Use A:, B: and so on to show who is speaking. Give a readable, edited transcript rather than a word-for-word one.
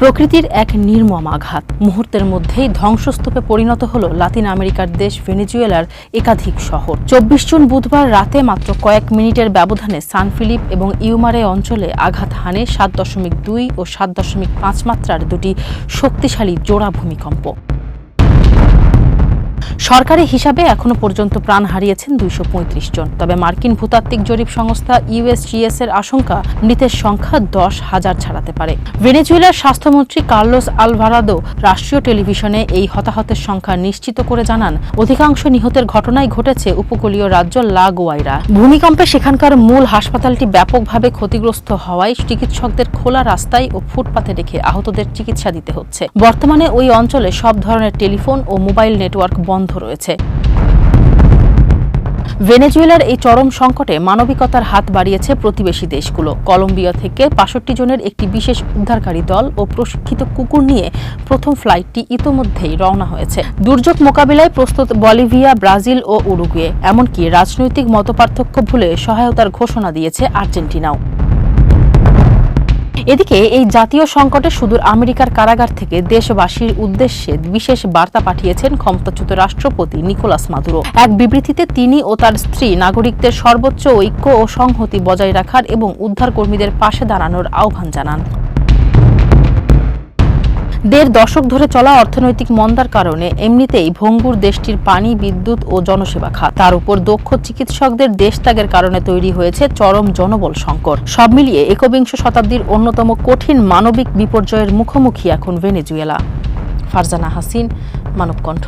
A: প্রকৃতির এক নির্মম আঘাত, মুহূর্তের মধ্যেই ধ্বংসস্তূপে পরিণত হল লাতিন আমেরিকার দেশ ভেনেজুয়েলার একাধিক শহর। ২৪ জুন বুধবার রাতে মাত্র কয়েক মিনিটের ব্যবধানে সান ফিলিপ এবং ইউমারে অঞ্চলে আঘাত হানে ৭.২ ও ৭.৫ মাত্রার দুটি শক্তিশালী জোড়া ভূমিকম্প। সরকারি হিসাবে এখনো পর্যন্ত প্রাণ হারিয়েছেন ২৩৫ জন। তবে মার্কিন ভূতাত্ত্বিক জরিপ সংস্থা ইউএসজিএস এর আশঙ্কা মৃতের সংখ্যা ১০,০০০ ছাড়াতে পারে। ভেনেজুয়েলার স্বাস্থ্যমন্ত্রী কার্লোস আলভারাদো রাষ্ট্রীয় টেলিভিশনে এই হতাহতের সংখ্যা নিশ্চিত করে জানান, অধিকাংশ নিহতের ঘটনাই ঘটেছে উপকূলীয় রাজ্য লা গুয়াইরা। ভূমিকম্পে সেখানকার মূল হাসপাতালটি ব্যাপকভাবে ক্ষতিগ্রস্ত হওয়ায় চিকিৎসকদের খোলা রাস্তায় ও ফুটপাতে রেখে আহতদের চিকিৎসা দিতে হচ্ছে। বর্তমানে ওই অঞ্চলে সব ধরনের টেলিফোন ও মোবাইল নেটওয়ার্ক বন্ধ রয়েছে। ভেনেজুয়েলার এই চরম সংকটে মানবিকতার হাত বাড়িয়েছে প্রতিবেশী দেশগুলো। কলম্বিয়া থেকে ৬৫ জনের একটি বিশেষ উদ্ধারকারী দল ও প্রশিক্ষিত কুকুর নিয়ে প্রথম ফ্লাইটটি ইতোমধ্যেই রওনা হয়েছে। দুর্যোগ মোকাবিলায় প্রস্তুত বলিভিয়া, ব্রাজিল ও উরুগুয়ে। এমনকি রাজনৈতিক মতপার্থক্য ভুলে সহায়তার ঘোষণা দিয়েছে আর্জেন্টিনাও। এদিকে এই জাতীয় সংকটে সুদূর আমেরিকার কারাগার থেকে দেশবাসীর উদ্দেশ্যে বিশেষ বার্তা পাঠিয়েছেন ক্ষমতাচ্যুত রাষ্ট্রপতি নিকোলাস মাদুরো। এক বিবৃতিতে তিনি ও তার স্ত্রী নাগরিকদের সর্বোচ্চ ঐক্য ও সংহতি বজায় রাখার এবং উদ্ধারকর্মীদের পাশে দাঁড়ানোর আহ্বান জানান। ১.৫ দশক ধরে চলা অর্থনৈতিক মন্দার কারণে এমনিতেই ভঙ্গুর দেশটির পানি, বিদ্যুৎ ও জনসেবা খাত। তার উপর দক্ষ চিকিৎসকদের দেশত্যাগের কারণে তৈরি হয়েছে চরম জনবল সংকট। সব মিলিয়ে একবিংশ শতাব্দীর অন্যতম কঠিন মানবিক বিপর্যয়ের মুখোমুখি এখন ভেনেজুয়েলা। ফারজানা হাসিন, মানবকণ্ঠ।